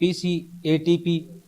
PCATP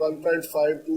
1.5 to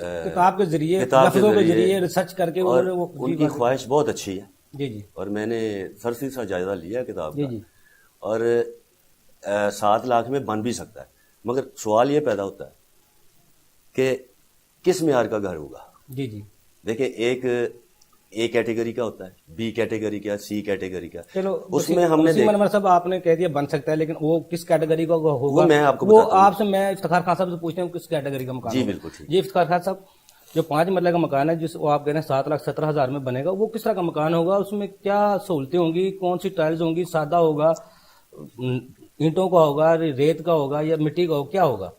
کتاب کے ذریعے لفظوں کے ذریعے ریسرچ کر کے اور وہ ان کی خواہش بہت اچھی ہے. جی جی. اور میں نے سرسری سا جائزہ لیا کتاب جی کا, جی. اور 7 لاکھ میں بن بھی سکتا ہے, مگر سوال یہ پیدا ہوتا ہے کہ کس معیار کا گھر ہوگا. جی جی. دیکھیں, ایک اے کیٹیگری کا ہوتا ہے, بی کیٹیگری کا, سی کیٹیگری کا. چلو اس میں ہم نے منور صاحب آپ نے کہہ دیا بن سکتا ہے, لیکن وہ کس کیٹیگری کا ہوگا وہ میں آپ کو وہ بتاتا ہوں. آپ سے میں افتخار خان صاحب سے پوچھتا ہوں کس کیٹیگری کا مکان جی ہوگا. بالکل ٹھیک. جی افتخار خان صاحب, جو 5 مرلے کا مکان ہے جس وہ آپ کہہ رہے ہیں 7,17,000 میں بنے گا, وہ کس طرح کا مکان ہوگا؟ اس میں کیا سہولتیں ہوں گی؟ کون سی ٹائلز ہوں گی؟ سادہ ہوگا, اینٹوں کا ہوگا, ریت کا ہوگا, یا مٹی کا ہوگا, کیا ہوگا؟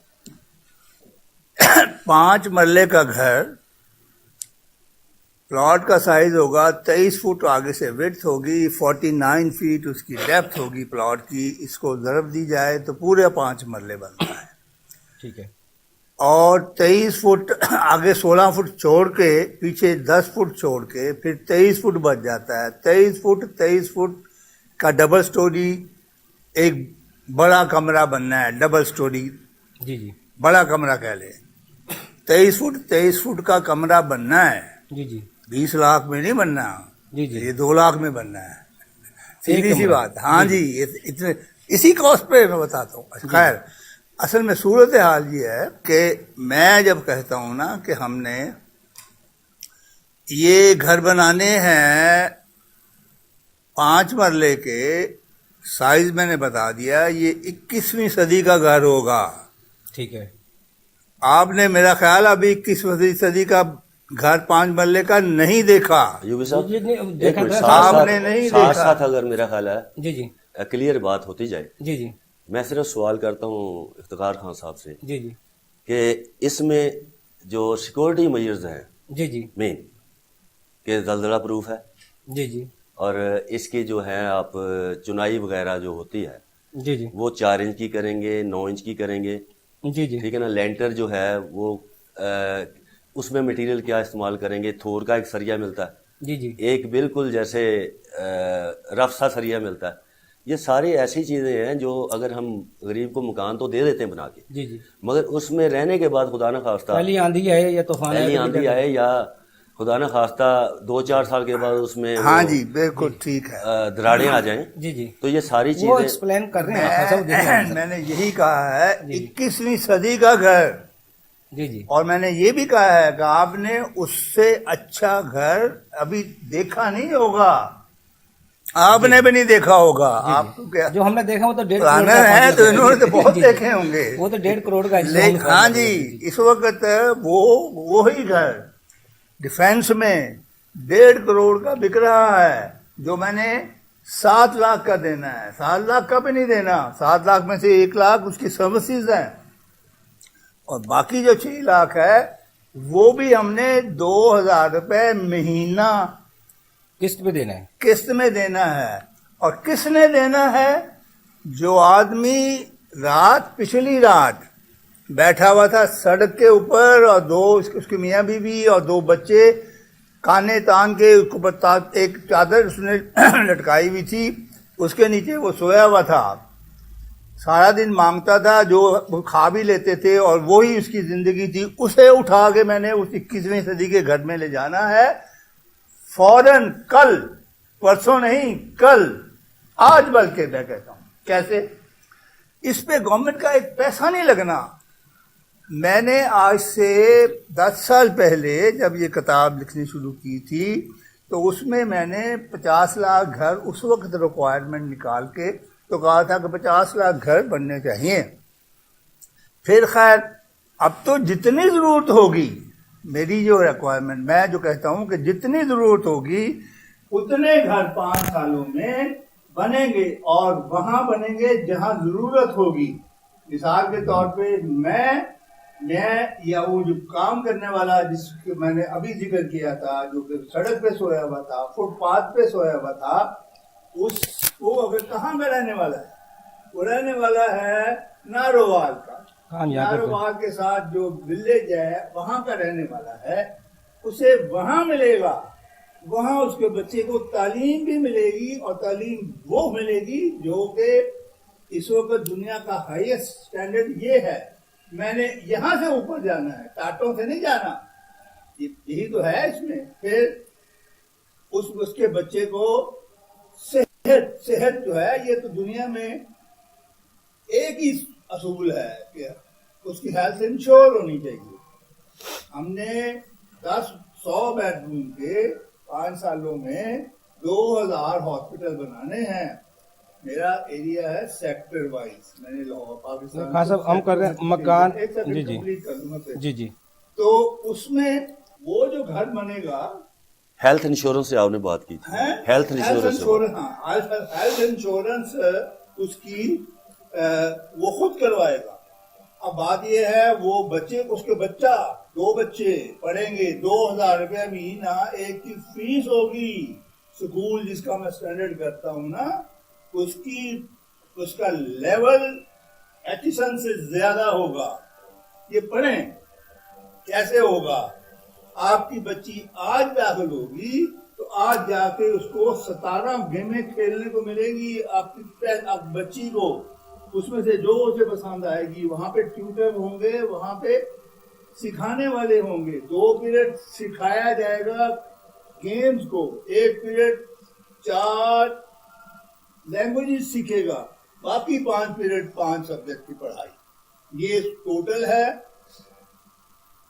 5 مرلے کا گھر, پلاٹ کا سائز ہوگا 23 فٹ آگے سے وڈتھ ہوگی, 49 فیٹ اس کی ڈیپتھ ہوگی پلاٹ کی. اس کو ضرب دی جائے تو پورے 5 مرلے بنتا ہے. ٹھیک ہے. اور 23 فٹ آگے 16 فٹ چھوڑ کے پیچھے 10 فٹ چھوڑ کے پھر 23 فٹ بچ جاتا ہے. 23 فٹ کا ڈبل سٹوری ایک بڑا کمرہ بننا ہے, ڈبل سٹوری جی جی. بڑا کمرہ کہہ لیں. 23 فٹ کا کمرہ بننا ہے. جی جی. 20 لاکھ میں نہیں بننا, جی جی. یہ 2 لاکھ میں بننا ہے. سیدھی سی کمرہ. بات. ہاں جی, اتنے اسی کاسٹ پہ میں بتاتا ہوں. خیر, اصل میں صورتحال یہ ہے کہ میں جب کہتا ہوں نا کہ ہم نے یہ گھر بنانے ہیں 5 مرلے کے, سائز میں نے بتا دیا, یہ 21ویں صدی کا گھر ہوگا. ٹھیک ہے. آپ نے میرا خیال ابھی 21ویں صدی کا گھر 5 مرلے کا نہیں دیکھا. ایوبی صاحب, جی جی, ایک دیکھا منٹ, تھا. آپ نے نہیں دیکھا. ساتھ اگر میرا خیال ہے جی جی. کلیئر بات ہوتی جائے. جی جی. میں صرف سوال کرتا ہوں افتخار خان صاحب سے جی جی. کہ اس میں جو سیکورٹی میجرز ہیں جی جی. مین, کہ زلزلہ پروف ہے, جی جی. اور اس کی جو ہے آپ چنائی وغیرہ جو ہوتی ہے جی جی. وہ 4 انچ کی کریں گے, 9 انچ کی کریں گے, جی جی. ٹھیک ہے نا. لینٹر جو ہے وہ اس میں مٹیریل کیا استعمال کریں گے؟ تھور کا ایک سریا ملتا ہے, جی جی. ایک بالکل جیسے رف سا سریا ملتا ہے. یہ ساری ایسی چیزیں ہیں جو اگر ہم غریب کو مکان تو دے دیتے ہیں بنا کے, جی جی. مگر اس میں رہنے کے بعد خدا نہ خواستہ پہلی آندھی آئے یا طوفان پہلی آندھی آئے, یا خدا نہ خواستہ 2-4 سال کے بعد اس میں ہاں جی بالکل ٹھیک ہے. دراڑیں آ جائیں, جی جی. تو یہ ساری وہ چیزیں ایکسپلین کر رہے ہیں. میں نے یہی کہا ہے 21ویں صدی کا گھر, جی جی. اور میں نے یہ بھی کہا ہے کہ آپ نے اس سے اچھا گھر ابھی دیکھا نہیں ہوگا, آپ نے بھی نہیں دیکھا ہوگا. آپ کو کیا جو ہم نے دیکھا وہ تو 1.5 پرانے کروڑ ہیں تو انہوں نے تو بہت دیکھے ہوں گے. وہ تو 1.5 کروڑ کا ہے. ہاں جی, اس وقت وہی گھر ڈیفینس میں 1.5 کروڑ کا بک رہا ہے, جو میں نے 7 لاکھ کا دینا ہے. 7 لاکھ کا بھی نہیں دینا, 7 لاکھ میں سے 1 لاکھ اس کی سروسز ہیں, اور باقی جو 6 لاکھ ہے وہ بھی ہم نے 2,000 روپے مہینہ قسط پہ دینا ہے. قسط میں دینا ہے. اور کس نے دینا ہے؟ جو آدمی پچھلی رات بیٹھا ہوا تھا سڑک کے اوپر, اور 2 اس کے میاں بیوی اور 2 بچے کانے تان کے ایک چادر اس نے لٹکائی ہوئی تھی, اس کے نیچے وہ سویا ہوا تھا. سارا دن مانگتا تھا, جو کھا بھی لیتے تھے, اور وہی اس کی زندگی تھی. اسے اٹھا کے میں نے اس 21ویں صدی کے گھر میں لے جانا ہے فوراً, کل, پرسوں نہیں, کل, آج بلکہ میں کہتا ہوں. کیسے؟ اس پہ گورنمنٹ کا ایک پیسہ نہیں لگنا. میں نے آج سے 10 سال پہلے جب یہ کتاب لکھنی شروع کی تھی تو اس میں نے 50 لاکھ گھر اس وقت ریکوائرمنٹ نکال کے تو کہا تھا کہ 50 لاکھ گھر بننے چاہیے. پھر خیر اب تو جتنی ضرورت ہوگی, میری جو ریکوائرمنٹ, میں جو کہتا ہوں کہ جتنی ضرورت ہوگی اتنے گھر 5 سالوں میں بنیں گے, اور وہاں بنیں گے جہاں ضرورت ہوگی. مثال کے طور پہ میں یا وہ جو کام کرنے والا جس کے میں نے ابھی ذکر کیا تھا, جو کہ سڑک پہ سویا ہوا تھا, فٹ پاتھ پہ سویا ہوا تھا, وہ اگر کہاں کا رہنے والا ہے؟ وہ رہنے والا ہے نارووال کا. نارووال کے ساتھ جو ولیج ہے وہاں کا رہنے والا ہے, اسے وہاں ملے گا, وہاں اس کے بچے کو تعلیم بھی ملے گی, اور تعلیم وہ ملے گی جو کہ اس وقت دنیا کا ہائیسٹ سٹینڈرڈ یہ ہے. میں نے یہاں سے اوپر جانا ہے, ٹاٹوں سے نہیں جانا. یہی تو ہے اس میں. پھر اس کے بچے کو صحت جو ہے، یہ تو دنیا میں ایک ہی اصول ہے کہ اس کی ہیلتھ انشور ہونی چاہیے. ہم نے 100 بیڈ روم کے 5 سالوں میں 2000 ہاسپٹل بنانے ہیں. میرا ایریا ہے سیکٹر وائز. میں نے لاہور پاکستان. خان صاحب ہم کر رہے ہیں مکان. ایک سیکنڈ جی جی کمپلیٹ کر دوں گا پھر. جی جی. تو اس میں وہ جو گھر بنے گا، ہیلتھ انشورنس سے آپ نے بات کی تھی. ہیلتھ انشورنس، ہاں ہیلتھ انشورنس اس کی وہ خود کروائے گا. اب بات یہ ہے وہ بچے، اس کے بچہ 2 بچے پڑھیں گے، 2000 روپیہ مہینہ ایک کی فیس ہوگی. سکول جس کا میں اسٹینڈرڈ کرتا ہوں نا، اس کا لیول ایچسن سے زیادہ ہوگا. یہ پڑھیں کیسے ہوگا. آپ کی بچی آج داخل ہوگی تو آج جا کے اس کو 17 گیمیں کھیلنے کو ملے گی. آپ بچی کو اس میں سے جو اسے پسند آئے گی، وہاں پہ ٹیوٹر ہوں گے، وہاں پہ سکھانے والے ہوں گے. 2 پیریڈ سکھایا جائے گا گیمز کو، 1 پیریڈ 4 لینگویجز سیکھے گا، باقی 5 پیریڈ 5 سبجیکٹ کی پڑھائی. یہ ٹوٹل ہے.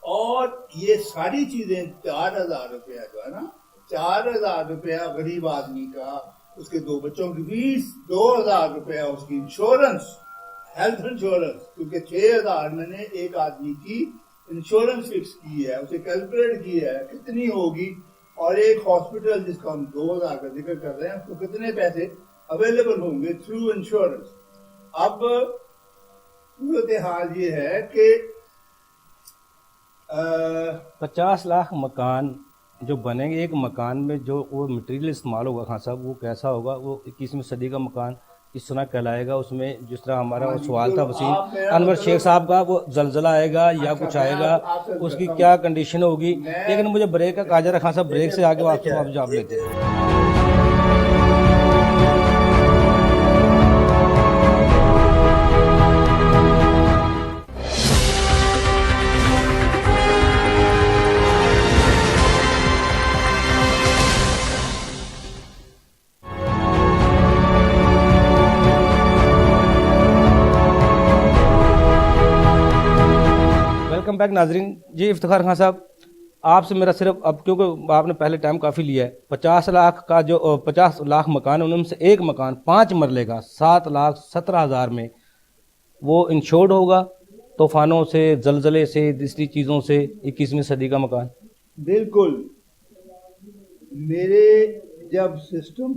اور یہ ساری چیزیں 4000 روپیہ جو ہے نا، 4000 روپیہ غریب آدمی کا، اس کے 2 بچوں کی فیس، 2000 روپیہ اس کی انشورنس، ہیلتھ انشورنس. کیونکہ 6000 میں نے ایک آدمی کی انشورنس فکس کی ہے، اسے کیلکولیٹ کی ہے کتنی ہوگی. اور ایک ہاسپٹل جس کا ہم 2000 کا ذکر کر رہے ہیں، اس کو کتنے پیسے اویلیبل ہوں گے تھرو انشورنس. اب صورتحال یہ ہے کہ 50 لاکھ مکان جو بنے گے، ایک مکان میں جو وہ مٹیریل استعمال ہوگا خان صاحب، وہ کیسا ہوگا؟ وہ 21ویں صدی کا مکان کس طرح کہلائے گا؟ اس میں جس طرح ہمارا وہ سوال تھا وسیم انور شیخ صاحب کا، وہ زلزلہ آئے گا یا کچھ آئے گا، اس کی کیا کنڈیشن ہوگی؟ لیکن مجھے بریک کا کاجر خان صاحب، بریک سے آگے آپ جواب لیتے ہیں. ویلکم بیک ناظرین. جی افتخار خان صاحب، آپ سے میرا صرف اب، کیونکہ آپ نے پہلے ٹائم کافی لیا ہے، 50 لاکھ کا جو 50 لاکھ مکان، ان میں سے ایک مکان 5 مرلے کا 7,17,000 میں وہ انشورڈ ہوگا طوفانوں سے، زلزلے سے، دوسری چیزوں سے، 21ویں صدی کا مکان. بالکل. میرے جب سسٹم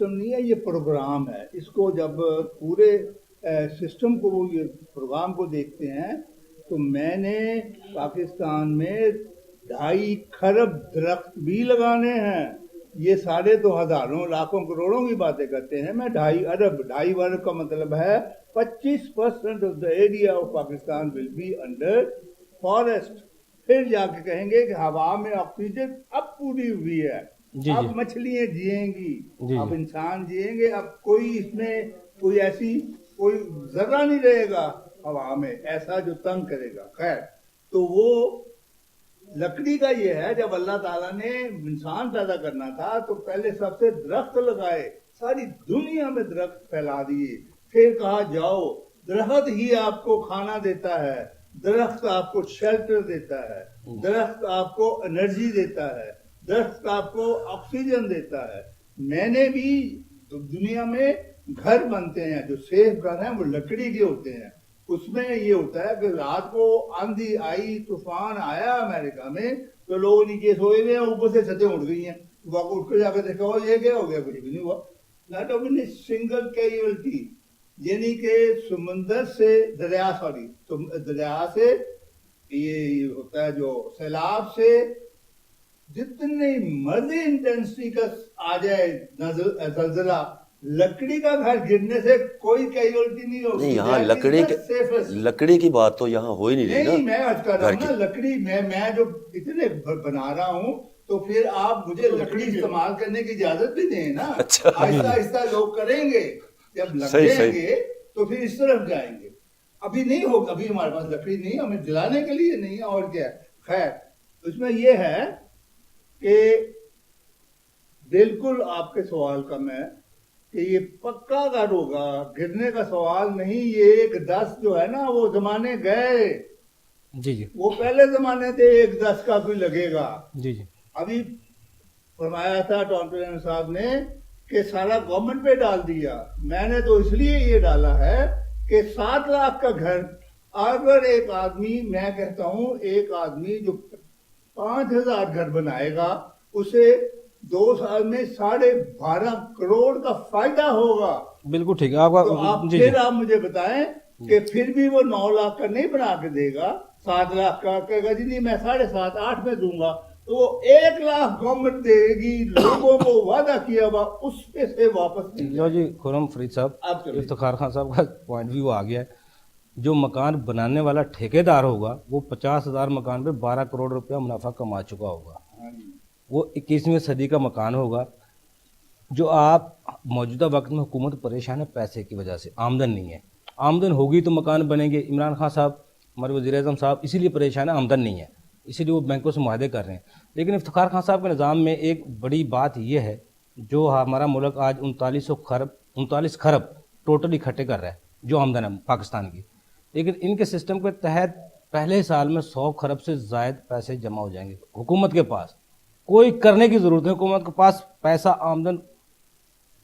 نہیں ہے، یہ پروگرام ہے. اس کو جب پورے سسٹم کو، یہ پروگرام کو دیکھتے ہیں تو میں نے پاکستان میں 2.5 کھرب درخت بھی لگانے ہیں. یہ سارے تو ہزاروں لاکھوں کروڑوں کی باتیں کرتے ہیں. میں 2.5 ارب، 2.5 ارب کا مطلب ہے 25% of the area of Pakistan will be under forest. پھر جا کے کہیں گے کہ ہوا میں آکسیجن اب پوری ہوئی ہے. اب مچھلیاں جیئیں گی، اب انسان جیئیں گے. اب کوئی اس میں کوئی ایسی کوئی ذرہ نہیں رہے گا ہوا میں ایسا جو تنگ کرے گا. خیر، تو وہ لکڑی کا یہ ہے، جب اللہ تعالیٰ نے انسان پیدا کرنا تھا تو پہلے سب سے درخت لگائے، ساری دنیا میں درخت پھیلا دیے. پھر کہا جاؤ، درخت ہی آپ کو کھانا دیتا ہے، درخت آپ کو شیلٹر دیتا ہے، درخت آپ کو انرجی دیتا ہے، درخت آپ کو آکسیجن دیتا ہے. میں نے بھی دنیا میں گھر بنتے ہیں جو سیف گھر ہیں وہ لکڑی کے ہوتے ہیں. اس میں یہ ہوتا ہے کہ رات کو آندھی آئی، طوفان آیا امریکہ میں، تو لوگ نیچے سوئے ہوئے ہیں، اوپر سے چھتیں اڑ گئی ہیں. اٹھ کے جا کے دیکھا ہو یہ کیا ہو گیا، کچھ بھی نہیں ہوا. ناٹ اونلی سنگل کیجویلٹی، یعنی کہ سمندر سے دریا سے یہ ہوتا ہے جو سیلاب سے جتنی مرضی انٹینسٹی کا آ جائے زلزلہ، لکڑی کا گھر گرنے سے کوئی کیجویلٹی نہیں ہوگی. نہیں، یہاں لکڑی کی بات تو یہاں ہو ہی نہیں رہی نا. میں آج کر رہا ہوں نا لکڑی، میں جو اتنے بنا رہا ہوں تو پھر آپ مجھے لکڑی استعمال کرنے کی اجازت بھی دیں نا. آہستہ آہستہ لوگ کریں گے، جب لگ جائیں گے تو پھر اس طرف جائیں گے. ابھی نہیں ہوگا، ابھی ہمارے پاس لکڑی نہیں، ہمیں جلانے کے لیے نہیں، اور کیا. خیر، اس میں یہ ہے کہ بالکل آپ کے سوال کا میں کہ یہ پکا گھر ہوگا، گرنے کا سوال نہیں. یہ 1-10 جو ہے نا وہ زمانے گئے. جی جی وہ پہلے زمانے تھے 1-10 کا کوئی لگے گا. جی جی ابھی فرمایا تھا ٹون پلین صاحب نے کہ سارا گورنمنٹ پہ ڈال دیا. میں نے تو اس لیے یہ ڈالا ہے کہ 7 لاکھ کا گھر اگر ایک آدمی، میں کہتا ہوں ایک آدمی جو 5,000 گھر بنائے گا اسے 2 سال میں 12.5 کروڑ کا فائدہ ہوگا. بالکل ٹھیک ہے آپ کا. تو آپ جی جی پھر آپ مجھے بتائیں کہ پھر بھی وہ 9 لاکھ کا نہیں بنا کے دے گا، 7 لاکھ کا کہے گا جی نہیں میں 7.5-8 میں دوں گا، تو وہ 1 لاکھ گورنمنٹ دے گی. لوگوں کو وعدہ کیا ہوا اس پہ سے واپس نہیں لو جی خرم فرید صاحب، آپ چلیں. افتخار خان صاحب کا پوائنٹ ویو آ گیا ہے. جو مکان بنانے والا ٹھیکیدار ہوگا وہ 50,000 مکان پہ 12 کروڑ روپیہ منافع کما چکا ہوگا. وہ 21ویں صدی کا مکان ہوگا. جو آپ موجودہ وقت میں حکومت پریشان ہے پیسے کی وجہ سے، آمدن نہیں ہے. آمدن ہوگی تو مکان بنیں گے. عمران خان صاحب ہمارے وزیر اعظم صاحب اسی لیے پریشان ہے، آمدن نہیں ہے، اسی لیے وہ بینکوں سے معاہدے کر رہے ہیں. لیکن افتخار خان صاحب کے نظام میں ایک بڑی بات یہ ہے، جو ہمارا ملک آج 39 کھرب ٹوٹل اکٹھے کر رہا ہے جو آمدن ہے پاکستان کی، لیکن ان کے سسٹم کے تحت پہلے سال میں 100 کھرب سے زائد پیسے جمع ہو جائیں گے حکومت کے پاس. کوئی کرنے کی ضرورت نہیں، حکومت کے پاس پیسہ آمدن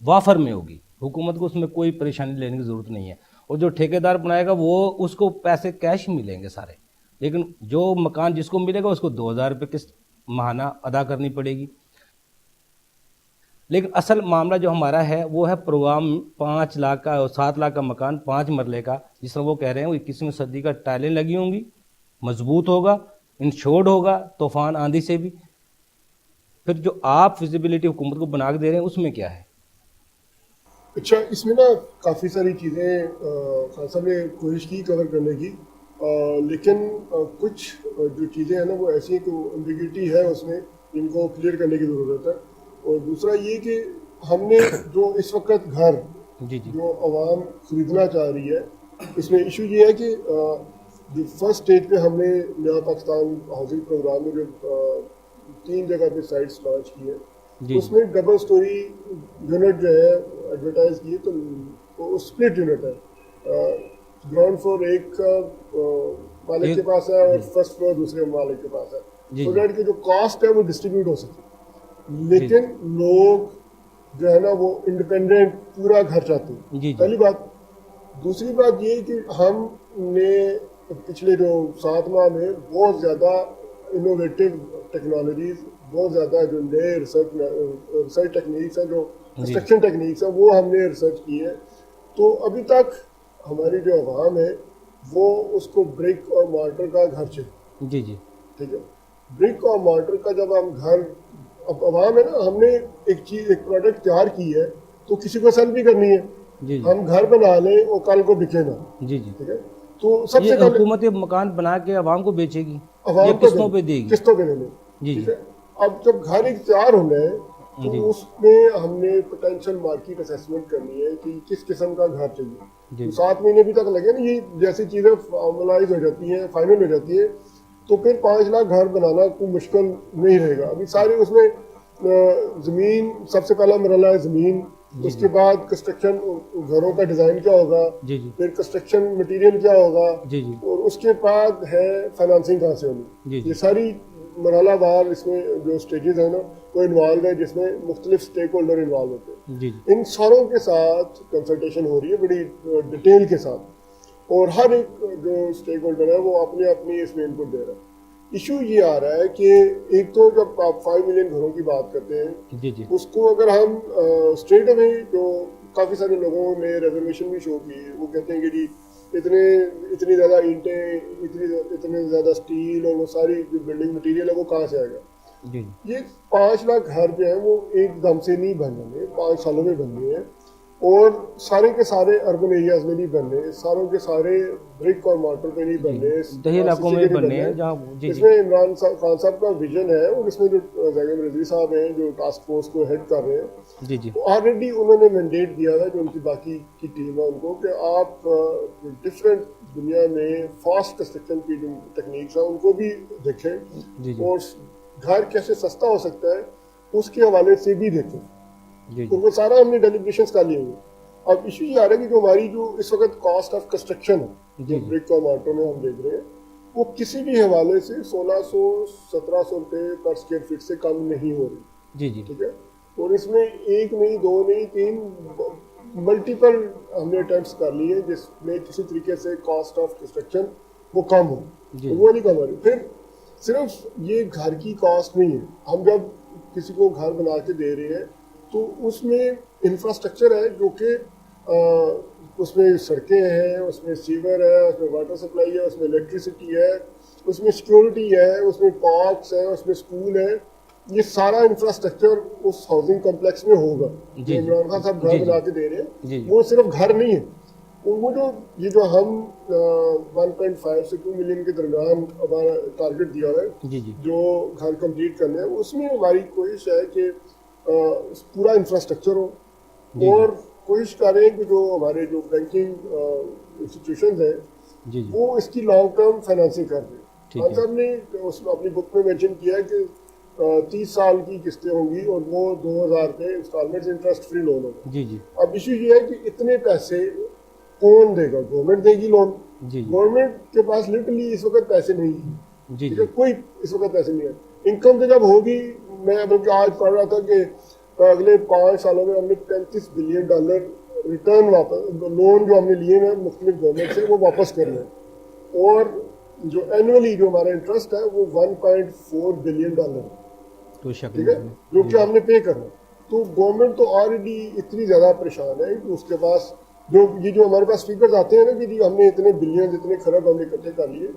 وافر میں ہوگی، حکومت کو اس میں کوئی پریشانی لینے کی ضرورت نہیں ہے. اور جو ٹھیکیدار بنائے گا وہ اس کو پیسے کیش ملیں گے سارے، لیکن جو مکان جس کو ملے گا اس کو 2,000 روپے قسط ماہانہ ادا کرنی پڑے گی. لیکن اصل معاملہ جو ہمارا ہے وہ ہے پروگرام 5 لاکھ کا اور 7 لاکھ کا مکان 5 مرلے کا، جس طرح وہ کہہ رہے ہیں وہ 21ویں صدی کا ٹائلیں لگی ہوں گی، مضبوط ہوگا، انشورڈ ہوگا طوفان آندھی سے بھی. پھر جو آپ فیزیبلٹی حکومت کو بنا کے دے رہے ہیں اس میں کیا ہے؟ اچھا، اس میں نا کافی ساری چیزیں خان صاحب نے کوشش کی کور کرنے کی، لیکن کچھ جو چیزیں ہیں نا وہ ایسی ہیں کہ امبیگوٹی ہے اس میں، جن کو کلیئر کرنے کی ضرورت ہے. اور دوسرا یہ کہ ہم نے جو اس وقت گھر جی جی جو عوام خریدنا چاہ رہی ہے، اس میں ایشو یہ ہے کہ جو فرسٹ اسٹیج پہ ہم نے نیا پاکستان ہاؤسنگ پروگرام میں جو 3 جگہ پہ سائٹس لانچ کی ہے، جی اس میں ڈبل سٹوری یونٹ جو ہے ایڈورٹائز کیے، تو وہ اسپلٹ یونٹ ہے. گراؤنڈ فلور ایک مالک کے پاس ہے اور فرسٹ فلور دوسرے مالک کے پاس ہے، سو دیٹ کہ جو کاسٹ ہے وہ ڈسٹریبیوٹ ہو سکے. لیکن لوگ جو ہے نا وہ انڈیپینڈنٹ پورا گھر چاہتے ہیں، پہلی بات. دوسری بات یہ کہ ہم نے پچھلے جو 7 ماہ میں بہت زیادہ انوویٹو ٹیکنالوجیز، بہت زیادہ جو نئے ریسرچ ٹیکنیکس ہیں، جو کنسٹرکشن ٹیکنیکس ہیں، وہ ہم نے ریسرچ کی ہے. تو ابھی تک ہماری جو عوام ہے وہ اس کو برک اور مارٹر کا گھر چاہیے. جی جی ٹھیک ہے، برک اور مارٹر کا جب ہم گھر، اب عوام ہے نا، ہم نے ایک پروڈکٹ تیار کی ہے تو کسی کو سیل بھی کرنی ہے. جی ہم گھر بنا لیں اور کل کو بکے نا. جی جی ٹھیک ہے، تو سب سے یہ پہلے حکومت یہ مکان بنا کے عوام کو بیچے گی، عوام یہ کو قسطوں پہ دے گی. قسطوں پہ لے لیں. جی ٹھیک جی ہے، اب جب گھر ایک تیار ہونا ہے جی تو اس میں ہم نے پوٹینشیل مارکیٹ اسیسمنٹ کرنی ہے کہ کس قسم کا گھر چاہیے. جی 7 مہینے بھی تک لگے نا، یہ جیسی چیزیں فارملائز ہو جاتی ہیں، فائنل ہو جاتی ہے، تو پھر 5 لاکھ گھر بنانا کوئی مشکل نہیں رہے گا. ابھی سارے اس میں زمین، سب سے پہلا مرحلہ ہے زمین، اس کے بعد کنسٹرکشن، گھروں کا ڈیزائن کیا ہوگا، جی جی پھر کنسٹرکشن مٹیریل کیا ہوگا، جی جی اور اس کے بعد ہے فائنانسنگ کہاں سے ہونی. جی جی یہ ساری مرحلہ وار اس میں جو سٹیجز ہیں نا وہ انوالو ہے، جس میں مختلف سٹیک ہولڈر انوالو ہوتے ہیں. جی جی ان ساروں کے ساتھ کنسلٹیشن ہو رہی ہے بڑی ڈیٹیل کے ساتھ، اور ہر ایک جو سٹیک ہولڈر ہے وہ اپنی اپنی اس میں ان پٹ دے رہا ہے. ایشو یہ آ رہا ہے کہ ایک تو جب آپ 5 ملین گھروں کی بات کرتے ہیں، جی جی اس کو اگر ہم اسٹریٹ اوے، جو کافی سارے لوگوں نے ریزرویشن بھی شو کی، وہ کہتے ہیں کہ جی اتنی زیادہ اینٹیں، اتنے زیادہ اسٹیل اور وہ ساری جو بلڈنگ مٹیریل ہے وہ کہاں سے آئے گا. جی یہ 5 لاکھ گھر جو ہیں وہ ایک دم سے نہیں بننے، 5 سالوں میں بننے ہیں، اور سارے کے سارے اربن ایریاز میں نہیں بننے، ساروں کے سارے برک اور مارٹر پہ نہیں بننے، دیہی علاقوں میں بننے ہیں جہاں. جی اس جی میں عمران خان صاحب کا ویژن ہے، اور اس میں جو زاہد رضوی صاحب ہیں جو ٹاسک فورس کو ہیڈ کر رہے ہیں، جی جی آلریڈی انہوں نے مینڈیٹ دیا ہے جو ان کی باقی کی ٹیم ہے ان کو، کہ آپ ڈفرینٹ دنیا میں فاسٹ کنسٹرکشن کی جو ٹیکنیکس ہیں ان کو بھی دیکھیں جی جی اور گھر کیسے سستا ہو سکتا ہے اس کے حوالے سے بھی دیکھیں. جی تو جی وہ سارا ہم نے ڈیلیبریشنس کر لیے ہوئے. اب ایشو یہ آ رہا ہے کہ جو ہماری جو اس وقت کاسٹ آف کنسٹرکشن ہے جو برک اور مارٹر میں ہم دیکھ رہے ہیں وہ کسی بھی حوالے سے 1600-1700 روپے پر اسکوائر فٹ سے کم نہیں ہو رہی. جی جی ٹھیک ہے. اور اس میں ایک نہیں دو نہیں تین ملٹیپل ہم نے اٹیمپٹس کر لیے جس میں کسی طریقے سے کاسٹ آف کنسٹرکشن وہ کم ہو. جی. وہ نہیں کم ہو رہی. پھر صرف یہ گھر کی کاسٹ نہیں ہے. ہم جب کسی کو گھر بنا کے دے رہے ہیں تو اس میں انفراسٹرکچر ہے جو کہ اس میں سڑکیں ہیں, اس میں سیور ہے, اس میں واٹر سپلائی ہے, اس میں الیکٹریسٹی ہے, اس میں سیکورٹی ہے, اس میں پارکس ہیں, اس میں اسکول ہے. یہ سارا انفراسٹرکچر اس ہاؤسنگ کمپلیکس میں ہوگا جو عمران خان صاحب گھر بنا کے دے رہے ہیں. وہ صرف گھر نہیں ہے. وہ جو یہ جو ہم 1.5 سے 2 ملین کے درمیان ہمارا ٹارگیٹ دیا ہوا ہے جو گھر کمپلیٹ کرنے ہیں, اس میں ہماری کوشش ہے کہ پورا انفراسٹرکچر ہو اور کوشش کریں کہ جو ہمارے جو بینکنگ انسٹیٹیوشنز ہیں وہ اس کی لانگ ٹرم فائنانسنگ کر دیں. خان صاحب نے اس میں اپنی بک میں مینشن کیا ہے کہ 30 سال کی قسطیں ہوں گی اور وہ 2000 پہ انسٹالمنٹ انٹرسٹ فری لون ہوگا. اب ایشو یہ ہے کہ اتنے پیسے کون دے گا؟ گورنمنٹ دے گی لون. گورنمنٹ کے پاس لٹرلی اس وقت پیسے نہیں ہیں, کوئی اس وقت پیسے نہیں ہے. انکم تو جب ہوگی, میں بلکہ آج پڑھ رہا تھا کہ اگلے 5 سالوں میں ہم نے $35 بلین ریٹرن واپس لون جو ہم نے لیے ہیں مختلف گورنمنٹ سے وہ واپس کرنا ہے. اور جو اینولی جو ہمارا انٹرسٹ ہے وہ $1.4 بلین ہے, ٹھیک ہے, جو کہ ہم نے پے کرنا. تو گورنمنٹ تو آلریڈی اتنی زیادہ پریشان ہے کہ اس کے پاس جو ہمارے پاس فیگرز آتے ہیں نا کہ جی ہم نے اتنے بلین اتنے خرب ہم نے اکٹھے کر لیے,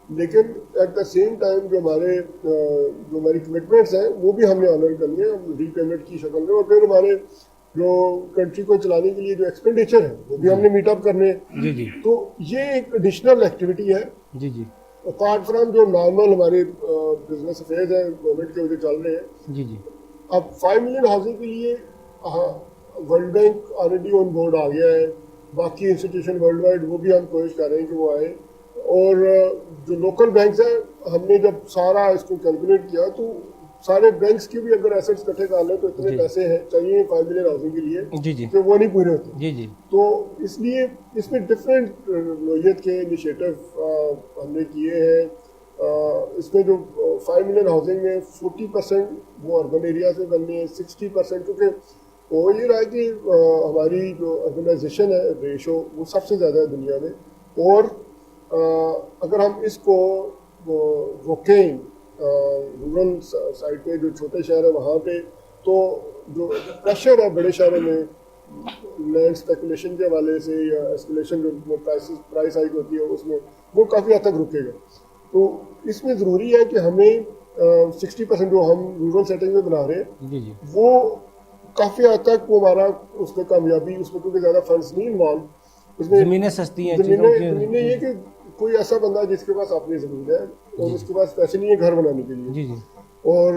لیکن ایٹ دا سیم ٹائم جو ہماری کمٹمنٹس ہیں وہ بھی ہم نے آنر کرنی ہے ری پیمنٹ کی شکل میں. اور پھر ہمارے جو کنٹری کو چلانے کے لیے جو ایکسپینڈیچر ہے وہ بھی ہم نے میٹ اپ کرنے. تو یہ ایک ایڈیشنل ایکٹیویٹی ہے اپارٹ فرام جو نارمل ہمارے بزنس افیئرز ہیں گورنمنٹ کے وجہ چل رہے ہیں. اب 5 ملین ہاؤسنگ کے لیے world bank already on board آ گیا ہے, باقی انسٹیٹیوشن ورلڈ وائڈ وہ بھی ہم کوشش کر رہے ہیں کہ وہ آئے. اور جو لوکل بینکس ہیں ہم نے جب سارا اس کو کیلکولیٹ کیا تو سارے بینکس کی بھی اگر ایسٹس اکٹھے کر لیں تو اتنے پیسے ہیں چاہیے 5 ملین ہاؤسنگ کے لیے کہ وہ نہیں پورے ہوتے. تو اس لیے اس میں ڈفرینٹ نوعیت کے انیشیٹو ہم نے کیے ہیں. اس میں جو 5 ملین ہاؤسنگ میں 40% وہ اربن ایریا سے بننے ہیں, 60% کیونکہ وہ یہ رہا ہے کہ ہماری جو اربنائزیشن ہے ریشو وہ سب سے زیادہ ہے دنیا میں. اور اگر ہم اس کو روکیں رورل سائڈ پہ جو چھوٹے شہر ہیں وہاں پہ, تو جو پریشر ہے بڑے شہروں میں لینڈ اسپیکولیشن کے حوالے سے یا اسکولیشن جو پرائس ہائیک ہوتی ہے اس میں وہ کافی حد تک رکے گا. تو اس میں ضروری ہے کہ ہمیں 60% جو ہم رورل سیٹنگ میں بنا رہے ہیں وہ کافی حد تک وہ ہمارا اس میں کامیابی اس میں کیونکہ زیادہ فنڈس نہیں انوالو. زمینیں سستی ہیں, زمینیں یہ کہ کوئی ایسا بندہ جس کے پاس اپنی زمین ہے اور اس کے پاس پیسے نہیں ہے گھر بنانے کے لیے, اور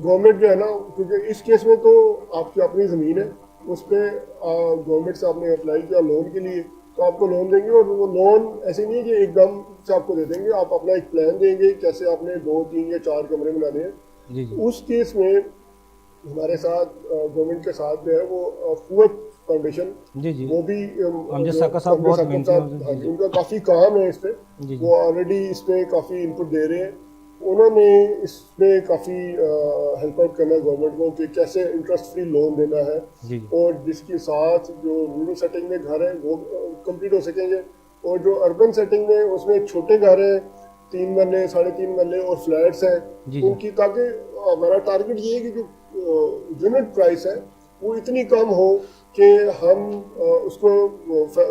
گورنمنٹ جو ہے نا کیونکہ اس کیس میں تو آپ کی اپنی زمین ہے, اس پہ گورنمنٹ سے آپ نے اپلائی کیا لون کے لیے تو آپ کو لون دیں گے. اور وہ لون ایسے نہیں ہے کہ ایک دم سے آپ کو دے دیں گے, آپ اپنا ایک پلان دیں گے کیسے آپ نے 2, 3 یا 4 کمرے بنانے ہیں. اس کیس میں ہمارے ساتھ گورنمنٹ کے ساتھ جو ہے وہ قوت فاؤنڈیشن وہ بھی ان کا کافی کام ہے اس پہ, وہ آلریڈی اس پہ کافی انپٹ دے رہے ہیں. انہوں نے اس پہ کافی ہیلپ آؤٹ کرنا ہے گورنمنٹ کو کہ کیسے انٹرسٹ فری لون دینا ہے, اور جس کے ساتھ جو رورل سیٹنگ میں گھر ہیں وہ کمپلیٹ ہو سکیں گے, اور جو اربن سیٹنگ میں اس میں چھوٹے گھر ہیں 3 مرلے 3.5 مرلے اور فلیٹس ہیں ان کی, تاکہ ہمارا ٹارگیٹ یہ ہے کہ جو یونٹ پرائس ہے وہ اتنی کم ہو کہ ہم اس کو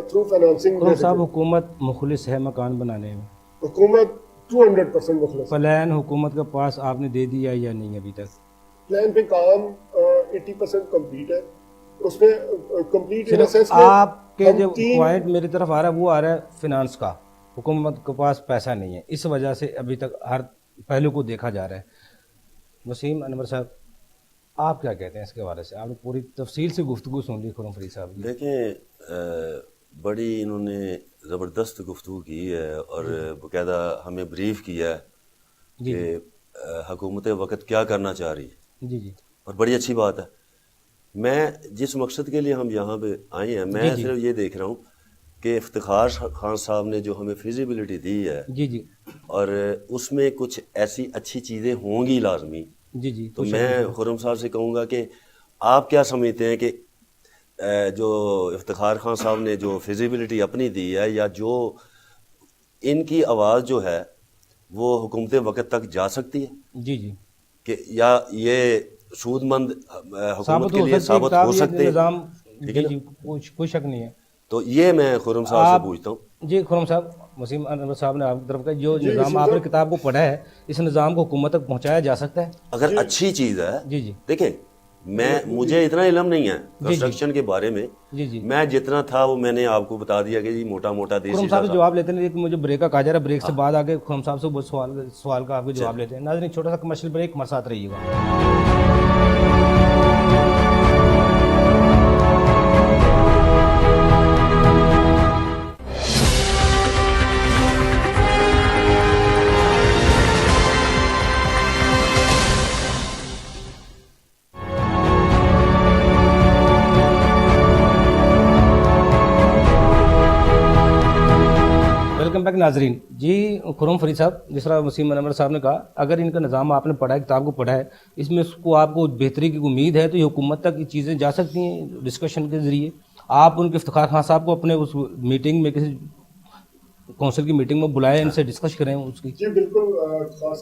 تھرو فائنانسنگ. صاحب حکومت مخلص ہے مکان بنانے میں؟ حکومت 200% مخلص. پلان حکومت کے پاس آپ نے دے دیا یا نہیں ابھی تک؟ پلان پہ کام 80% کمپلیٹ ہے. اس میں کمپلیٹ آپ کے جو پوائنٹ میری طرف آ رہا ہے وہ آ رہا ہے فنانس کا, حکومت کے پاس پیسہ نہیں ہے, اس وجہ سے ابھی تک ہر پہلو کو دیکھا جا رہا ہے. وسیم انور صاحب آپ کیا کہتے ہیں اس کے حوالے سے؟ آپ نے پوری تفصیل سے گفتگو سن لی خرم فرید صاحب. دیکھیں بڑی انہوں نے زبردست گفتگو کی ہے اور باقاعدہ ہمیں بریف کیا ہے کہ حکومت وقت کیا کرنا چاہ رہی ہے. جی جی اور بڑی اچھی بات ہے. میں جس مقصد کے لیے ہم یہاں پہ آئے ہیں میں صرف یہ دیکھ رہا ہوں کہ افتخار خان صاحب نے جو ہمیں فیزیبلٹی دی ہے جی جی اور اس میں کچھ ایسی اچھی چیزیں ہوں گی لازمی. جی جی تو میں خرم صاحب سے کہوں گا کہ آپ کیا سمجھتے ہیں کہ جو افتخار خان صاحب نے جو فیزیبلٹی اپنی دی ہے یا جو ان کی آواز جو ہے وہ حکومت وقت تک جا سکتی ہے جی جی کہ یا یہ سود مند حکومت کے لیے ثابت ہو سکتے نظام. ٹھیک جی ہے جی کوئی شک نہیں ہے. تو یہ میں خرم صاحب سے پوچھتا ہوں. جی خرم صاحب، وسیم انور صاحب نے آپ کی طرف کا جو نظام آپ نے کتاب کو پڑھا ہے اس نظام کو حکومت تک پہنچایا جا سکتا ہے؟ اگر اچھی چیز ہے. جی جی دیکھیں مجھے اتنا علم نہیں ہے کنسٹرکشن کے بارے میں. جی جی میں جتنا تھا وہ میں نے آپ کو بتا دیا کہ جی موٹا موٹا دیسی خرم صاحب جواب لیتے ہیں. مجھے بریک کا کہا جا رہا ہے، بریک سے بعد آگے خرم صاحب سے وہ سوال کا آپ کے جواب لیتے ہیں. ناظرین چھوٹا سا کمرشل بریک، ہمارے ساتھ رہیے گا. ویلکم بیک ناظرین. جی خرم فرید صاحب، جس طرح وسیم انور صاحب نے کہا، اگر ان کا نظام آپ نے پڑھا ہے، کتاب کو پڑھا ہے، اس میں اس کو آپ کو بہتری کی امید ہے تو یہ حکومت تک یہ چیزیں جا سکتی ہیں ڈسکشن کے ذریعے. آپ ان کے افتخار خان صاحب کو اپنے اس میٹنگ میں کسی کونسل کی میٹنگ میں بلائیں، ان سے ڈسکس کریں اس کی. جی بالکل، خان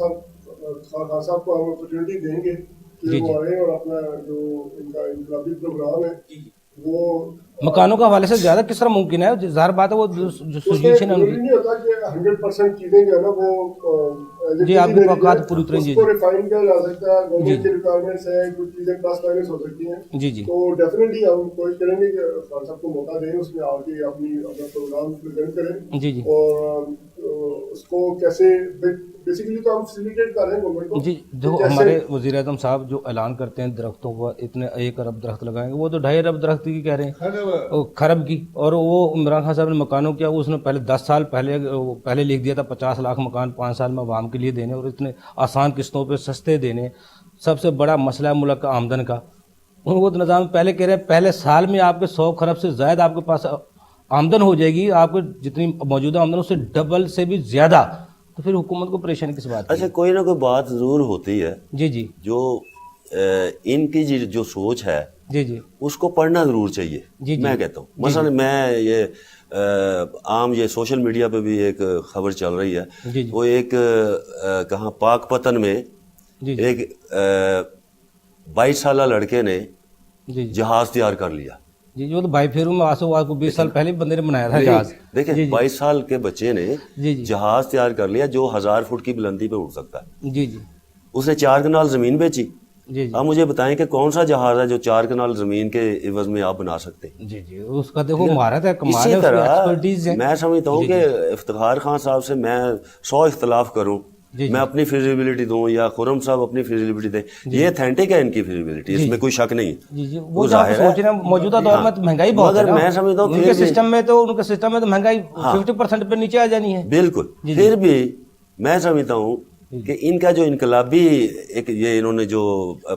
صاحب کو ہم اپرچونٹی دیں گے کہ وہ آئیں اور اپنا جو ان کا انقلابی پروگرام ہے وہ مکانوں کے حوالے سے زیادہ کس طرح ممکن ہے؟ ظاہر بات ہے وہ جو سچویشن ہے ان کی. نہیں ہوتا کہ 100% چیزیں جو ہے نا وہ جی آپ کی توقعات پوری اتریں. جی اس کو ریفائن کیا جا سکتا ہے. گورنمنٹ کی ریکوائرمنٹس ہیں، کچھ چیزیں پلس مائنس ہو سکتی ہیں. جی جی تو ڈیفینیٹلی ہم کوشش کریں گے کہ خان صاحب کو موقع دیں، اس میں آ کے اپنا پروگرام پریزنٹ کریں. جی جی اور اس کو کیسے بیسیکلی تو ہم فیسیلیٹیٹ کر رہے ہیں گورنمنٹ کو. جی جو ہمارے وزیر اعظم صاحب جو اعلان کرتے ہیں درختوں کو اتنے 1 ارب درخت لگائیں گے، وہ تو 2.5 ارب درخت کی کہہ رہے ہیں، خرب کی. اور وہ عمران خان صاحب نے مکانوں کیا، اس نے پہلے 10 سال پہلے لکھ دیا تھا 50 لاکھ مکان 5 سال میں عوام کے لیے دینے، اور اتنے آسان قسطوں پہ سستے دینے. سب سے بڑا مسئلہ ہے ملک کا آمدن کا. وہ نظام پہلے کہہ رہے ہیں پہلے سال میں آپ کے 100 خرب سے زائد آپ کے پاس آمدن ہو جائے گی، آپ کو جتنی موجودہ آمدن اس سے ڈبل سے بھی زیادہ. تو پھر حکومت کو پریشانی کس بات کی؟ اچھا کوئی نہ کوئی بات ضرور ہوتی ہے. جی جی جو ان کی جو سوچ ہے جی جی اس کو پڑھنا ضرور چاہیے. میں کہتا ہوں مثلا میں یہ عام یہ سوشل میڈیا پہ بھی ایک خبر چل رہی ہے. وہ ایک کہاں پاک پتن میں ایک 22 سالہ لڑکے نے جہاز تیار کر لیا. جی وہ تو بھائی پھیروں میں آسو کو 20 سال پہلے بندے نے بنایا تھا جہاز. دیکھیں 22 سال کے بچے نے جہاز تیار کر لیا جو 1000 فٹ کی بلندی پہ اڑ سکتا ہے. جی جی اس نے 4 کنال زمین بیچی. جی آپ مجھے بتائیں کہ کون سا جہاز ہے جو 4 کنال زمین کے عوض میں آپ بنا سکتے ہیں؟ جی جی اس کا دیکھو مہارت ہے، کمال ہے، اسی طرح ایکسپرٹیز ہے. میں سمجھتا ہوں کہ افتخار خان صاحب سے میں 100 اختلاف کروں، میں اپنی فیزیبلٹی دوں یا خرم صاحب اپنی فیزیبلٹی دیں، یہ اتھینٹک ہے ان کی فیزیبلٹی، اس میں کوئی شک نہیں. جی جی وہ ظاہر ہے سوچ رہے ہیں موجودہ دور میں تو مہنگائی بہت ہے. مگر میں سمجھتا ہوں ان کے سسٹم میں تو مہنگائی 50% پہ نیچے آ جانی ہے. بالکل. پھر بھی میں سمجھتا ہوں کہ ان کا جو انقلابی ایک یہ انہوں نے جو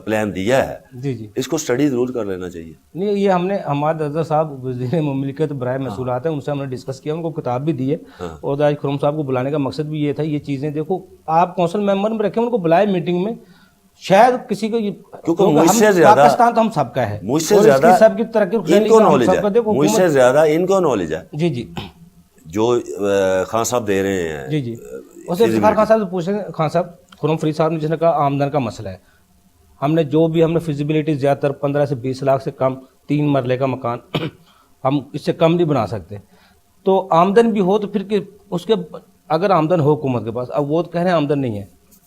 پلان دیا ہے جی جی اس کو اسٹڈی ضرور کر لینا چاہیے. نہیں یہ ہم نے ہمارے درزا صاحب وزیر مملکت برائے محصولات ہیں، ان سے ہم نے ڈسکس کیا، ان کو کتاب بھی دی ہے. اور آج خرم صاحب کو بلانے کا مقصد بھی یہ تھا. یہ چیزیں دیکھو آپ کونسل ممبر میں رکھیں، ان کو بلائے میٹنگ میں، شاید کسی کو کیونکہ مجھ سے زیادہ پاکستان تو ہم سب کا ہے، مجھ سے زیادہ سب کی ترقی ان کو نالج ہے، مجھ سے زیادہ ان کو نالج ہے. جی جی جو خان صاحب دے رہے ہیں. جی جی اسے افتخار خان صاحب سے پوچھیں. خان صاحب خرم فرید صاحب نے جس نے کہا آمدن کا مسئلہ ہے، ہم نے جو بھی ہم نے فیزیبلٹی زیادہ تر 15 سے 20 لاکھ سے کم 3 مرلے کا مکان ہم اس سے کم نہیں بنا سکتے. تو آمدن بھی ہو تو پھر اس کے اگر آمدن ہو حکومت کے پاس، اب وہ کہہ رہے ہیں آمدن نہیں ہے،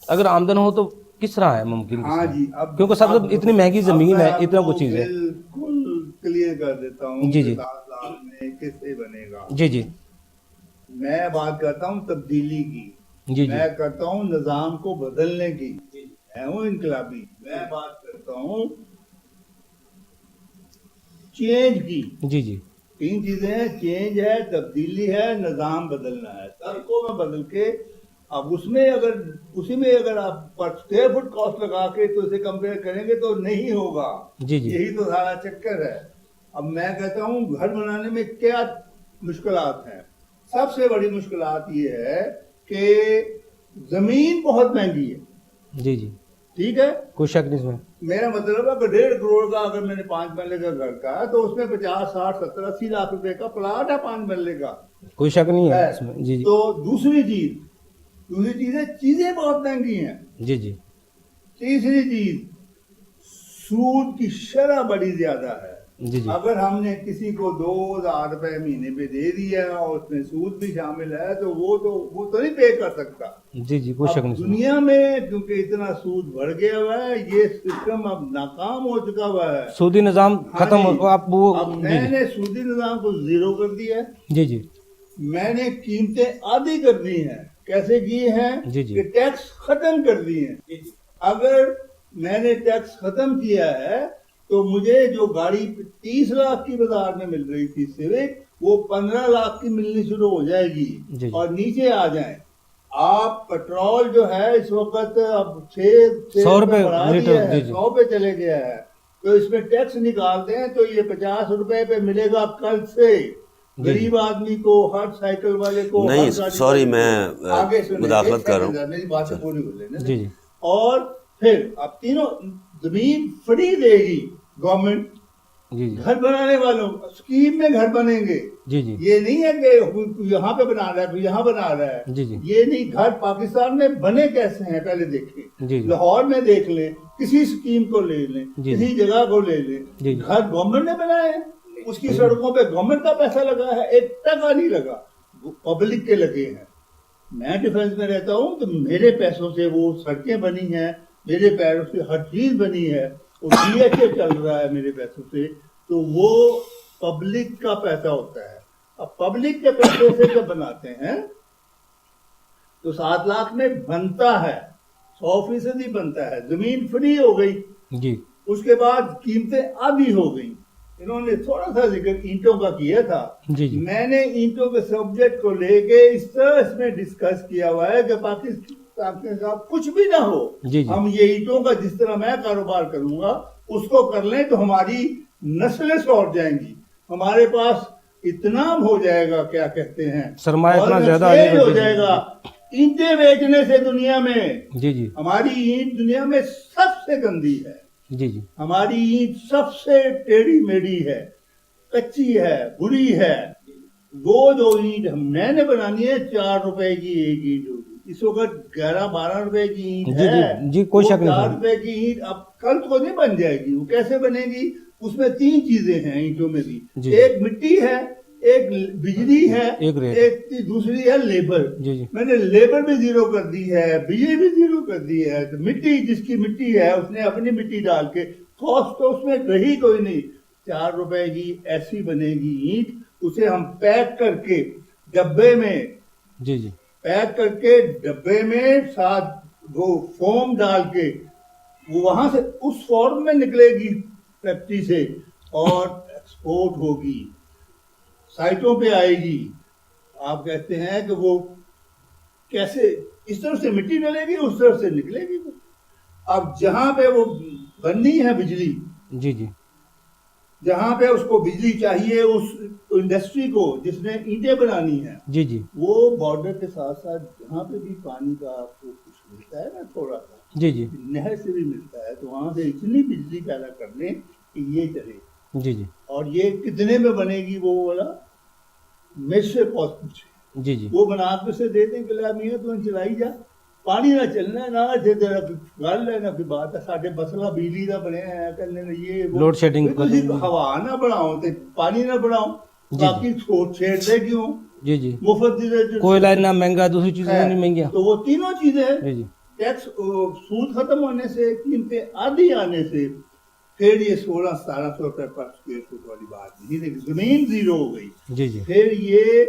اگر آمدن ہو تو کس طرح ہے ممکن؟ کیونکہ سب اتنی مہنگی زمین ہے، اتنا کچھ چیز ہے. بالکل کلیئر کر دیتا ہوں. جی جی 7 لاکھ میں کس سے بنے گا؟ جی جی میں بات کرتا ہوں تبدیلی کی، جی میں کرتا ہوں نظام کو بدلنے کی، میں ہوں انقلابی. میں بات کرتا ہوں چینج کی. جی جی تین چیزیں ہیں، چینج ہے، تبدیلی ہے، نظام بدلنا ہے. سڑکوں میں بدل کے اب اسی میں اگر آپ پر اسکوائر فٹ کاسٹ لگا کے تو اسے کمپیئر کریں گے تو نہیں ہوگا. یہی تو سارا چکر ہے. اب میں کہتا ہوں گھر بنانے میں کیا مشکلات ہیں. سب سے بڑی مشکلات یہ ہے کہ زمین بہت مہنگی ہے. جی جی ٹھیک ہے، کوئی شک نہیں اس میں. میرا مطلب ہے کہ 1.5 کروڑ کا اگر میں نے 5 مرلے کا گھر کا تو اس میں 50 60 70 80 لاکھ روپے کا پلاٹ ہے 5 مرلے کا. کوئی شک نہیں ہے اس میں. جی جی. تو دوسری چیز ہے چیزیں بہت مہنگی ہیں. جی جی. تیسری چیز سود کی شرح بڑی زیادہ ہے. جی جی. اگر ہم نے کسی کو 2000 روپے مہینے پہ دے دیا اور اس میں سود بھی شامل ہے تو وہ تو نہیں پے کر سکتا. جی جی کوئی شک نہیں. دنیا میں کیونکہ اتنا سود بڑھ گیا ہوا ہے، یہ سسٹم اب ناکام ہو چکا ہوا ہے. سودی نظام ختم ہو. اب میں نے سودی نظام کو زیرو کر دیا ہے. جی جی. میں نے قیمتیں آدھی کر دی ہیں. کیسے کی ہیں؟ جی جی. کہ ٹیکس ختم کر دی ہیں. اگر میں نے ٹیکس ختم کیا ہے تو مجھے جو گاڑی 30 لاکھ کی بازار میں مل رہی تھی سیوک، وہ 15 لاکھ کی ملنی شروع ہو جائے گی. جی. اور نیچے آ جائیں. آپ پٹرول جو ہے اس وقت اب 100 روپے لیٹر. جی جی. 100 پہ چلے گیا ہے. تو اس میں ٹیکس نکالتے ہیں تو یہ 50 روپے پہ ملے گا کل سے غریب آدمی کو، ہر سائیکل والے کو. نہیں سوری میں مداخلت کر رہا ہوں، میری بات پوری ہو لینا. جی جی. اور پھر اب تینوں زمین فری دے گی گورنمنٹ. جی جی. گھر بنانے والوں اسکیم میں گھر بنیں گے. جی جی. یہ نہیں ہے کہ یہاں پہ بنا رہا ہے یہاں بنا رہا ہے. جی جی. یہ نہیں. گھر پاکستان میں بنے کیسے ہیں پہلے دیکھیں. جی جی. لاہور میں دیکھ لیں، کسی اسکیم کو لے لیں، جی. کسی جگہ کو لے لیں. جی. گھر گورنمنٹ نے بنائے ہیں، اس کی سڑکوں پہ گورنمنٹ کا پیسہ لگا ہے. 1 ٹکا نہیں لگا، پبلک کے لگے ہیں. میں ڈیفینس میں رہتا ہوں تو میرے پیسوں سے وہ سڑکیں بنی ہیں، میرے پیروں سے ہر چیز بنی ہے. وہ ڈی ایچ اے چل رہا ہے میرے پیسوں سے. تو وہ پبلک کا پیسہ ہوتا ہے. اب پبلک کے پیسے سے جب بناتے ہیں تو 7 لاکھ میں بنتا ہے، 100% ہی بنتا ہے. زمین فری ہو گئی. جی. اس کے بعد قیمتیں آدھی ہو گئی. انہوں نے تھوڑا سا ذکر اینٹوں کا کیا تھا. جی جی. میں نے اینٹوں کے سبجیکٹ کو لے کے اس طرح اس میں ڈسکس کیا ہوا ہے کہ پاکستان کے ساتھ کچھ بھی نہ ہو. جی جی. ہم یہ اینٹوں کا جس طرح میں کاروبار کروں گا اس کو کر لیں تو ہماری نسلیں سوٹ جائیں گی. ہمارے پاس اتنا ہو جائے گا، کیا کہتے ہیں، سرمایہ اتنا زیادہ ہو جائے گا اینٹیں بیچنے سے دنیا میں. جی جی. ہماری اینٹ دنیا میں سب سے گندی ہے. جی جی. ہماری اینٹ سب سے ٹیڑھی میڑھی ہے، کچی ہے، بری ہے. وہ جو اینٹ میں نے بنانی ہے 4 روپے کی ایک اینٹ ہوگی. اس وقت 11-12 روپے کی اینٹ ہے. جی کوئی شک نہیں. 4 روپے کی اینٹ اب کل کو نہیں بن جائے گی. وہ کیسے بنے گی؟ اس میں 3 چیزیں ہیں اینٹوں میں بھی. ایک مٹی ہے، ایک بجلی ہے، ایک دوسری ہے لیبر. میں نے لیبر بھی زیرو کر دی ہے، بجلی بھی زیرو کر دی ہے. تو مٹی، جس کی مٹی ہے اس نے اپنی مٹی ڈال کے، کاسٹ تو اس میں رہی کوئی نہیں. 4 روپے کی ایسی بنے گی اینٹ. اسے ہم پیک کر کے ڈبے میں، جی جی، پیک کر کے ڈبے میں ساتھ وہ فوم ڈال کے، وہ وہاں سے اس فارم میں نکلے گی فیکٹری سے اور ایکسپورٹ ہوگی، سائٹوں پہ آئے گی. آپ کہتے ہیں کہ وہ کیسے؟ اس طرف سے مٹی ڈلے گی، اس طرف سے نکلے گی. اب جہاں پہ وہ بننی ہے بجلی، جی جی، جہاں پہ اس کو بجلی چاہیے اس انڈسٹری کو جس نے اینٹیں بنانی ہیں، جی جی، وہ بارڈر کے ساتھ ساتھ جہاں پہ بھی پانی کا آپ کو کچھ ملتا ہے نا تھوڑا سا، جی جی، نہر سے بھی ملتا ہے، تو وہاں سے اتنی بجلی پیدا کر لیں کہ یہ چلے. جی جی. اور یہ کتنے میں بنے گی وہ والا؟ مجھ سے کاسٹ پوچھے. جی جی. وہ بنا کے سے دے دیں کہ میاں تو چلائی جا، پانی نہ چلنا نہ گل ہے نہ کوئی بات ہے. ساڈے مسئلہ بجلی کا بنیا ہے کرنے یہ لوڈ شیڈنگ، ہوا نہ بڑھاؤ تے پانی نہ بڑھاؤ، باقی چھیڑتے کیوں؟ جی جی. مفت کوئلہ نہ مہنگا، دوسری چیزیں نہیں مہنگی. تو وہ تینوں چیزیں، جی جی، ٹیکس سود ختم ہونے سے، قیمتیں آدھی آنے سے، پھر یہ 1600-1700 روپے پر اسکوائر فٹ والی بات نہیں، لیکن زمین زیرو ہو گئی. جی جی. پھر یہ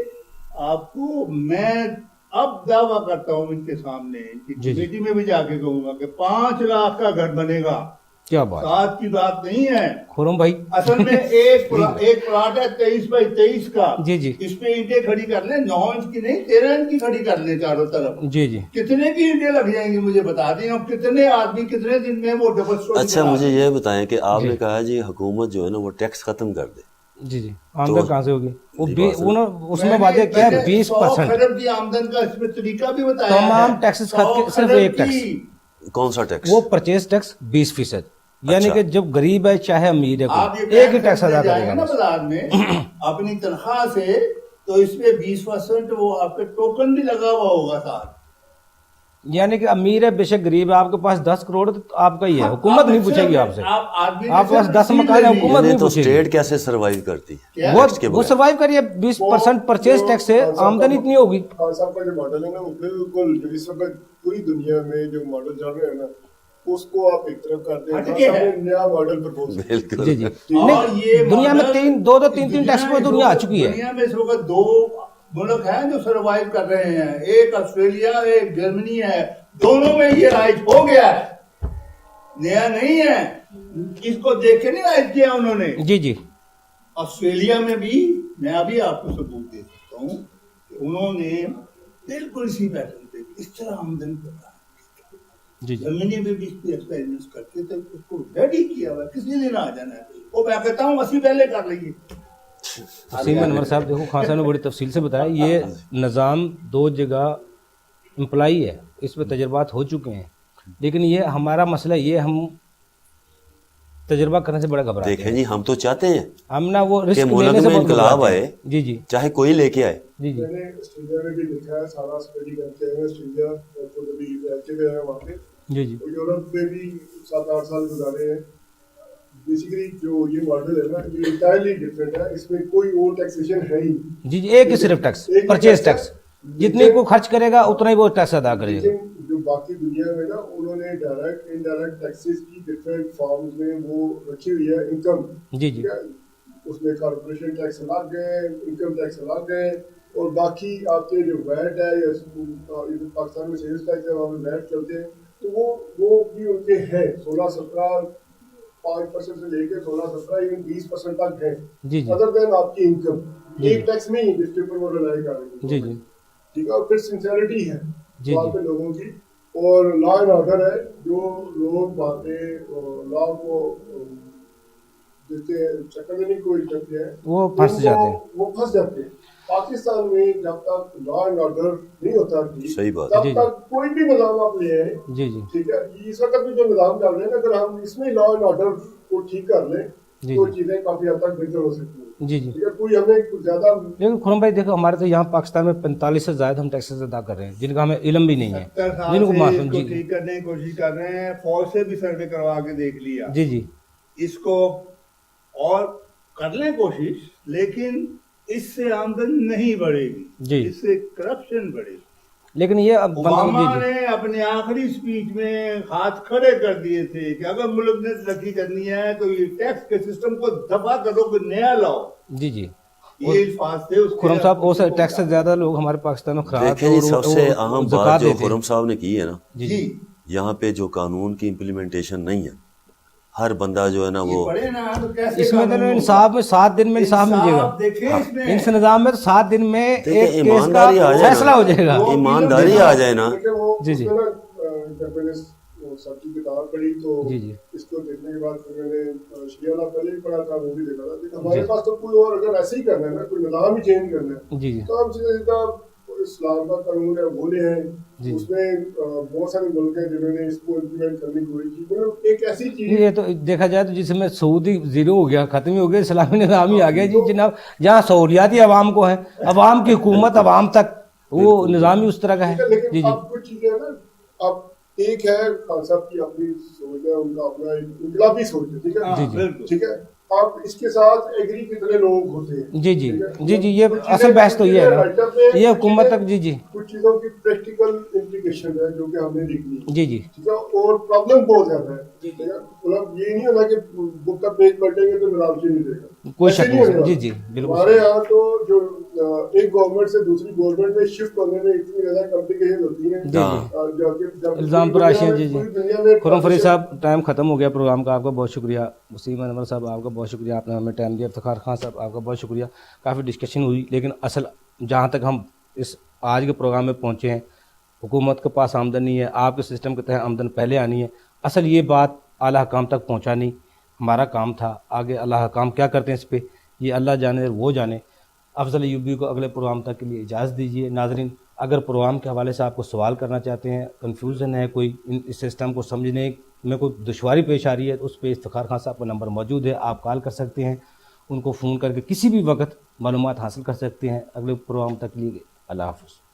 آپ کو میں اب دعویٰ کرتا ہوں ان کے سامنے، ان کی کمیٹی میں بھی جا کے کہوں گا کہ 5 لاکھ کا گھر بنے گا. کیا بات، ساتھ کی بات نہیں ہے خرم بھائی. اصل میں ایک پلاٹ ہے 23x23 کا. جی جی اس پہ اینٹیں کھڑی کر لیں 9 انچ کی نہیں 13 انچ کی کھڑی کر لیں چاروں طرف. جی جی. کتنے کی اینٹیں لگ جائیں گی مجھے بتا دیں, اور کتنے آدمی کتنے دن میں وہ ڈبل اسٹوری. اچھا مجھے یہ بتائیں کہ آپ نے کہا جی حکومت جو ہے نا وہ ٹیکس ختم کر دے. جی جی. آمدن کہاں سے ہوگی؟ وہ اس میں وعدہ کیا ہے 20%. خرب کی آمدن کا اس میں طریقہ بھی بتایا. تمام ٹیکسز کھٹ کے صرف ایک ٹیکس. کون سا ٹیکس؟ وہ پرچیز ٹیکس 20%. یعنی کہ جب غریب ہے چاہے امیر ہے ایک ہی ٹیکس ادا کرے گا بازار میں اپنی تنخواہ سے, تو اس پہ 20% وہ آپ کے ٹوکن بھی لگا ہوا ہوگا ساتھ. یعنی کہ امیر ہے بے شک غریب ہے, آپ کے پاس 10 کروڑ تو آپ کا ہی ہے, حکومت نہیں پوچھے گی آپ سے. آپ کے پاس 10 مکان ہے, حکومت نہیں پوچھے گی. اسٹیٹ کیسے سروائیو کرتی ہے وہ سروائیو کریے 20% پرچیز ٹیکس سے آمدنی اتنی ہوگی. خان صاحب کا جو ماڈل ہے نا وہ بالکل اس وقت پوری دنیا میں جو ماڈل چل رہے ہیں نا اس کو آپ ایک طرف کر دیں, نیا ماڈل پرپوز. جی جی. دنیا میں 3 ٹیکس پہ دنیا آ چکی ہے. دنیا میں اس وقت 2 ملک ہیں جو سروائیو کر رہے ہیں, ایک آسٹریلیا ایک جرمنی ہے. دونوں میں یہ رائج ہو گیا ہے, نیا نہیں ہے. اس کو دیکھ کے نہیں رائج کیا انہوں نے. جی جی. آسٹریلیا میں بھی میں ابھی آپ کو ثبوت دے سکتا ہوں کہ انہوں نے بالکل اسی پیٹرن پہ اس طرح آمدن کرا. جی جی. جرمنی میں بھی اس پہ ایکسپیریمنٹس کرتے تھے, اس کو ریڈی کیا ہوا ہے, کسی دن آ جانا ہے. وہ میں کہتا ہوں اسی پہلے کر لیں. وسیم انور صاحب دیکھو خان صاحب نے بڑی تفصیل سے بتایا. یہ نظام 2 جگہ امپلائی ہے, اس پہ تجربات ہو چکے ہیں, لیکن یہ ہمارا مسئلہ یہ ہم تجربہ کرنے سے بڑا گھبراتے ہیں. دیکھیں جی ہم تو چاہتے ہیں ہم نا وہ کہ ملک میں انقلاب آئے. جی جی. چاہے کوئی لے کے آئے. جی جی. میں نے آسٹریلیا میں بھی دیکھا ہے, سارا اسٹڈی کرتے ہیں آسٹریلیا کو کبھی رہ کے گئے ہیں وہاں پہ. جی جی. یورپ میں بھی 7-8 سال گزارے ہیں. بیسیکلی جو یہ ماڈل ہے نا یہ انٹائرلی ڈفرینٹ ہے, اس میں کوئی اور ٹیکسیشن ہے ہی. جی جی. ایک ہی صرف ٹیکس, پرچیز ٹیکس. جتنے کو خرچ کرے گا اتنا ہی وہ ٹیکس ادا کرے گا. جو باقی دنیا میں نا انہوں نے ڈائریکٹ انڈائریکٹ ٹیکسز کی ڈفرینٹ فارمز میں وہ رکھی ہوئی ہے. انکم جی جی. اس میں کارپوریشن ٹیکس الگ ہے, انکم ٹیکس الگ ہے, اور باقی آپ کے جو ویٹ ہے یا پاکستان میں سیلز ٹیکس ہے وہاں پہ ویٹ چلتے ہیں, تو وہ بھی ان کے ہیں 16-17 5% سے لے کے 16-17 ایون 20% تک ہے. جی جی. ادر دین آپ کی انکم ایک ٹیکس نہیں جس کے اوپر وہ رلائی کر رہی ہے. جی جی. ٹھیک ہے. اور پھر سنسیئرٹی ہے وہاں پہ لوگوں کی, اور لا اینڈ آرڈر ہے. جو لوگ باتیں لا کو دیتے ہیں چکر دینے کی کوشش کرتے ہیں وہ پھنس جاتے ہیں. پاکستان میں جب تک لا اینڈ آرڈر نہیں ہوتا صحیح بات, تب تک کوئی بھی نظام آپ لے آئے. جی جی. ٹھیک ہے. اس وقت بھی جو نظام چل رہے ہیں اگر ہم اس میں لا اینڈ آرڈر کو ٹھیک کر لیں تو چیزیں کافی حد تک بہتر ہو سکتی ہیں. جی جی. کوئی ہمیں زیادہ, لیکن خرم بھائی دیکھو ہمارے تو یہاں پاکستان میں 45 سے زائد ہم ٹیکسز ادا کر رہے ہیں جن کا ہمیں علم بھی نہیں ہے, جن کو معلوم. جی ٹھیک کرنے کی کوشش کر رہے ہیں. فوج سے بھی سروے کروا کے دیکھ لیا. جی جی. اس کو اور کر لیں کوشش, لیکن اس سے آمدن نہیں بڑھے گی. جی. اس سے کرپشن بڑھے گی. لیکن یہ اوباما نے اپنے آخری سپیچ میں ہاتھ کھڑے کر دیے تھے کہ اگر ملک نے ترقی کرنی ہے تو یہ ٹیکس کے سسٹم کو دفع کرو کہ نیا لاؤ. جی جی. یہ الفاظ تھے. خرم صاحب وہ ٹیکس سے زیادہ لوگ ہمارے پاکستان میں خراب. سب سے اہم بات جو خرم صاحب نے کی ہے نا, جی یہاں پہ جو قانون کی امپلیمنٹیشن نہیں ہے. ہر بندہ جو ہے نا وہ اس میں تو انصاف میں 7 دن میں انصاف مل جائے گا. اس نظام میں تو 7 دن میں ایک کیس کا فیصلہ ہو جائے گا. ایمانداری آ جائے نا. جی جی. جب میں نے سب کی کتاب پڑھی تو اس کو دیکھنے کے بعد میں نے شیعہ پہلے بھی پڑھا تھا, وہ بھی دیکھا تھا. ہمارے پاس تو کوئی اور اگر ایسے ہی کرنا ہے نا, کوئی نظام ہی چینج کرنا ہے تو ہم سیدھا اسلام کا قانون ہے وہ لے ہیں. اس میں بہت سارے ملک ہیں جنہوں نے اس کو امپلیمنٹ کرنے کی کوشش کی. ایک ایسی چیز یہ تو دیکھا جائے تو جس میں سعودی زیرو ہو گیا, ختم ہی ہو گیا, اسلامی نظام ہی آ گیا. جی جناب, جہاں سہولیات ہی عوام کو ہیں, عوام کی حکومت عوام تک, وہ نظام ہی اس طرح کا ہے. لیکن جی اب کچھ چیزیں نا, اب ایک ہے خان صاحب کی اپنی سوچ ہے, ان کا اپنا انقلابی سوچ ہے. ٹھیک ہے. ٹھیک ہے. اب اس کے ساتھ ایگری کتنے لوگ ہوتے ہیں. جی جی جی جی. یہ اصل بحث تو یہ ہے نا, یہ حکومت تک. جی جی. کچھ چیزوں کی پریکٹیکل امپلیکیشن ہے جو کہ ہم نے دیکھنی ہے. جی جی. ٹھیک ہے. اور پرابلم بہت زیادہ ہے. ٹھیک ہے. مطلب یہ نہیں ہونا کہ بک کا پیج پلٹیں گے تو نظام چینج ہو جائے گا, کوئی شک نہیں. جی جی بالکل. ہمارے یہاں تو جو ایک گورنمنٹ سے دوسری گورنمنٹ میں شفٹ ہونے میں اتنی زیادہ کمپلیکیشن ہوتی ہیں. الزام پر آشین. جی خرم فرید صاحب ٹائم ختم ہو گیا پروگرام کا. آپ کا بہت شکریہ. وسیم انور صاحب آپ کا بہت شکریہ, آپ نے ہمیں ٹائم دیا. افتخار خان صاحب آپ کا بہت شکریہ. کافی ڈسکشن ہوئی, لیکن اصل جہاں تک ہم اس آج کے پروگرام میں پہنچے ہیں, حکومت کے پاس آمدن نہیں ہے, آپ کے سسٹم کے تحت آمدن پہلے آنی ہے. اصل یہ بات اعلیٰ حکام تک پہنچانی ہمارا کام تھا. آگے اعلیٰ حکام کیا کرتے ہیں اس پہ یہ اللہ جانے وہ جانے. افضل ایوبی کو اگلے پروگرام تک کے لیے اجازت دیجیے. ناظرین, اگر پروگرام کے حوالے سے آپ کو سوال کرنا چاہتے ہیں, کنفیوژن ہے, کوئی اس سسٹم کو سمجھنے میں کوئی دشواری پیش آ رہی ہے, اس پہ افتخار خان صاحب کا نمبر موجود ہے, آپ کال کر سکتے ہیں, ان کو فون کر کے کسی بھی وقت معلومات حاصل کر سکتے ہیں. اگلے پروگرام تک کے لیے اللہ حافظ.